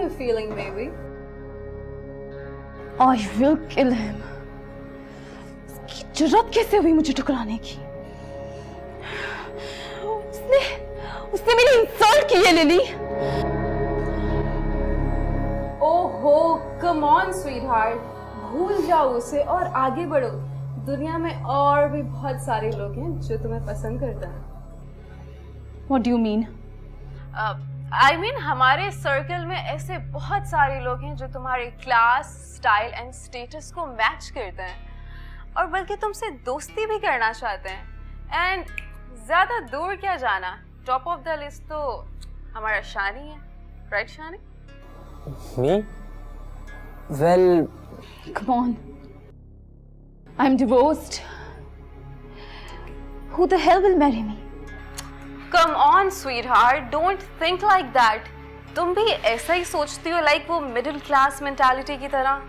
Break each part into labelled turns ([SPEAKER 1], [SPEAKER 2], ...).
[SPEAKER 1] you feeling, baby?
[SPEAKER 2] I will kill him. उसकी जुर्रत कैसे हुई मुझे ठुकराने की? उसने मेरी इंसल्ट की है लिली।
[SPEAKER 1] ओहो, come on, sweetheart. भूल जाओ उसे और आगे बढ़ो। दुनिया में और भी बहुत सारे लोग हैं जो तुम्हें पसंद करते हैं।
[SPEAKER 2] What do you mean?
[SPEAKER 1] I mean, हमारे सर्कल में ऐसे बहुत सारे लोग हैं जो तुम्हारे क्लास, स्टाइल एंड स्टेटस को मैच करते हैं और बल्कि तुमसे दोस्ती भी करना चाहते हैं। एंड ज्यादा दूर क्या जाना, टॉप ऑफ द लिस्ट तो हमारा शानी है, right Shani?
[SPEAKER 3] Me? Well,
[SPEAKER 2] Come on. I'm divorced. Who the hell will marry me?
[SPEAKER 1] Come on, sweetheart, don't think like that. तुम भी ऐसा ही सोचती हो लाइक वो मिडिल क्लास मेंटालिटी की तरह?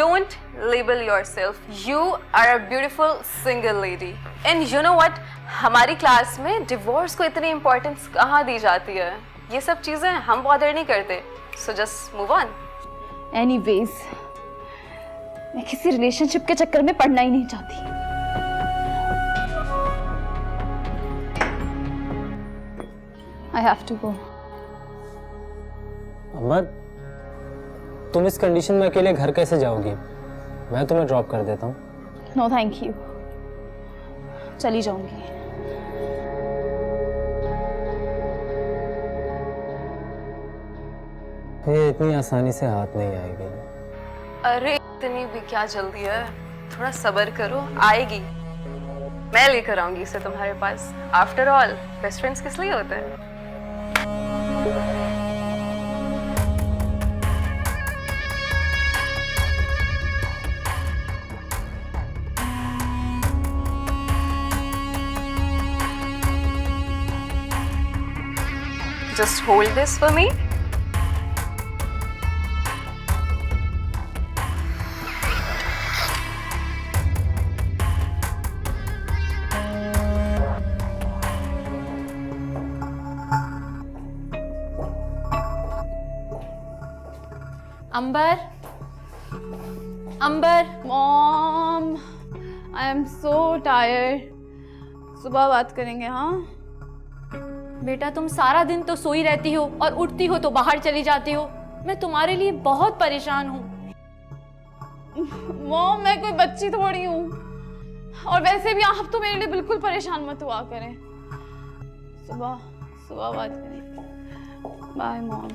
[SPEAKER 1] Don't label yourself. You are a beautiful single lady. And you know what? हमारी class में डिवोर्स को इतनी इम्पोर्टेंस कहाँ दी जाती है? ये सब चीजें हम बॉदर नहीं करते. So just move on.
[SPEAKER 2] Anyways, मैं किसी रिलेशनशिप के चक्कर में पड़ना ही नहीं चाहती। I have to go.
[SPEAKER 3] अम्मा, तुम इस कंडीशन में अकेले घर कैसे जाओगी? मैं तुम्हें ड्रॉप कर देता हूँ।
[SPEAKER 2] No, thank you. चली जाऊंगी।
[SPEAKER 3] ये इतनी आसानी से हाथ नहीं आएगी।
[SPEAKER 1] अरे इतनी भी क्या जल्दी है, थोड़ा सब्र करो, आएगी। मैं लेकर आऊंगी इसे तुम्हारे पास। आफ्टर ऑल बेस्ट फ्रेंड्स किस लिए होते हैं? Just hold this for me.
[SPEAKER 2] Ambar, Ambar, mom, I am so tired. सुबह बात करेंगे, हाँ?
[SPEAKER 4] बेटा तुम सारा दिन तो सोई रहती हो और उठती हो तो बाहर चली जाती हो। मैं तुम्हारे लिए बहुत परेशान हूँ।
[SPEAKER 2] मॉम, मैं कोई बच्ची थोड़ी हूँ, और वैसे भी आप तो मेरे लिए बिल्कुल परेशान मत हुआ करें। सुबह सुबह बात करें। Bye mom.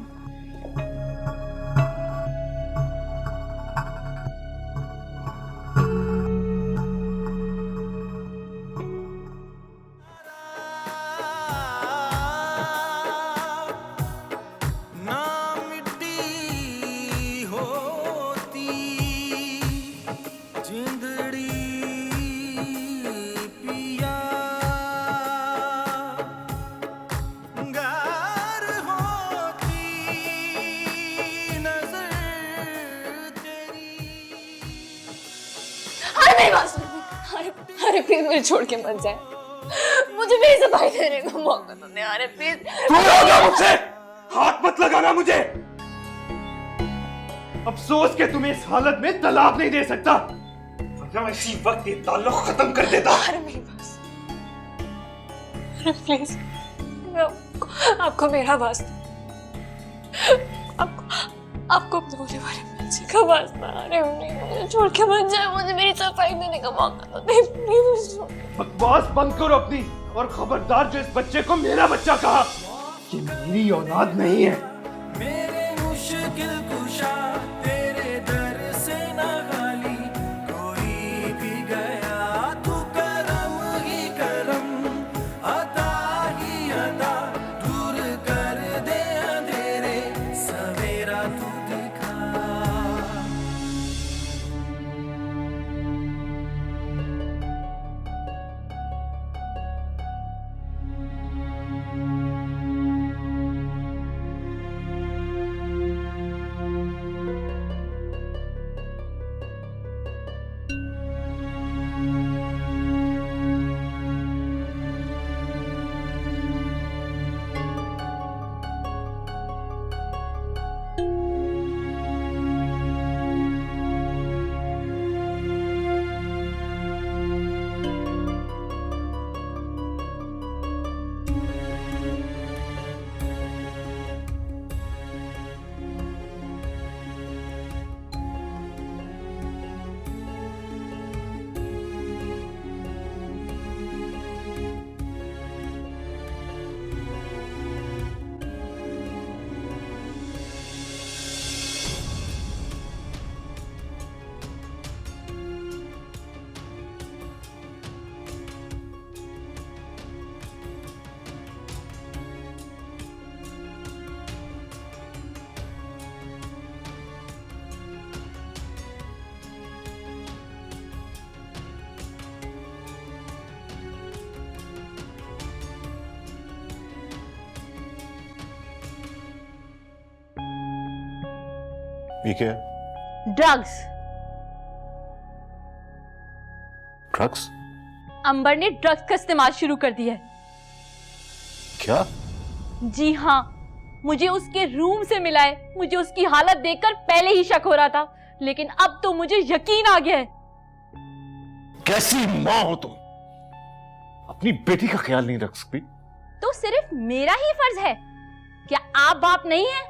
[SPEAKER 2] अरे प्लीज मुझे छोड़ के मत जाए, मुझे मेरी सफाई देने का मौका तो दे। अरे प्लीज।
[SPEAKER 5] मुझसे हाथ मत लगाना मुझे। अफसोस के तुम्हें इस हालत में तलाक नहीं दे सकता, वरना मैं इसी वक्त ये ताल्लुक खत्म कर देता।
[SPEAKER 4] अरे मेरी बस, अरे प्लीज, आपको मेरा वास्ता, आपको अपने बोले वाले बच्चे का वास्ता। अरे मुझे छोड़ के मत जाए, मुझे मेरी सफाई देने का मौका तो दे प्लीज।
[SPEAKER 5] बकवास बंद करो अपनी, और खबरदार जो इस बच्चे को मेरा बच्चा कहा, ये मेरी औलाद नहीं है।
[SPEAKER 6] मेरे मुश्किल कुशा तेरे दर से ना खाली कोई भी गया, तू करम ही करम, अता ही अता, दूर कर दे अंधेरे, सवेरा तू दिखा।
[SPEAKER 7] ये क्या?
[SPEAKER 4] ड्रग्स।
[SPEAKER 7] ड्रग्स?
[SPEAKER 4] अंबर ने ड्रग्स का इस्तेमाल शुरू कर दिया है।
[SPEAKER 7] क्या?
[SPEAKER 4] जी हाँ, मुझे उसके रूम से मिला है। मुझे उसकी हालत देखकर पहले ही शक हो रहा था, लेकिन अब तो मुझे यकीन आ गया है।
[SPEAKER 7] कैसी माँ हो तुम? अपनी बेटी का ख्याल नहीं रख सकती?
[SPEAKER 4] तो सिर्फ मेरा ही फर्ज है? क्या आप बाप नहीं हैं?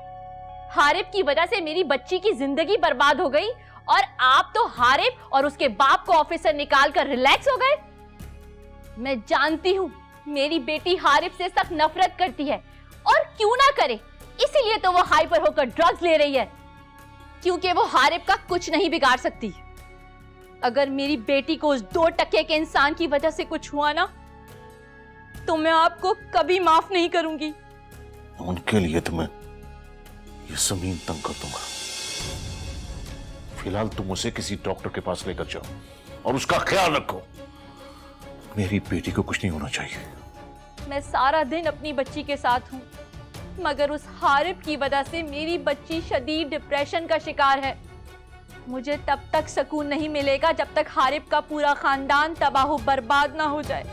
[SPEAKER 4] हारिब की वजह से मेरी बच्ची की जिंदगी बर्बाद हो गई और आप तो हारिब और उसके बाप को ऑफिस से निकाल कर रिलैक्स हो गए। मैं जानती हूँ मेरी बेटी हारिब से सख्त नफरत करती है, और क्यों ना करे, इसीलिए तो वो हाइपर होकर ड्रग्स ले रही है, क्योंकि वो हारिब का कुछ नहीं बिगाड़ सकती। अगर मेरी बेटी को उस 2 टके के इंसान की वजह से कुछ हुआ ना, तो मैं आपको कभी माफ नहीं करूंगी।
[SPEAKER 7] उनके लिए तुम्हें ये जमीन तंग कर दूंगा। फिलहाल तुम उसे किसी डॉक्टर के पास लेकर जाओ और उसका ख्याल रखो। मेरी बेटी को कुछ नहीं होना चाहिए।
[SPEAKER 4] मैं सारा दिन अपनी बच्ची के साथ हूँ, मगर उस हारिब की वजह से मेरी बच्ची शदीद डिप्रेशन का शिकार है। मुझे तब तक सुकून नहीं मिलेगा जब तक हारिब का पूरा खानदान तबाह बर्बाद ना हो जाए।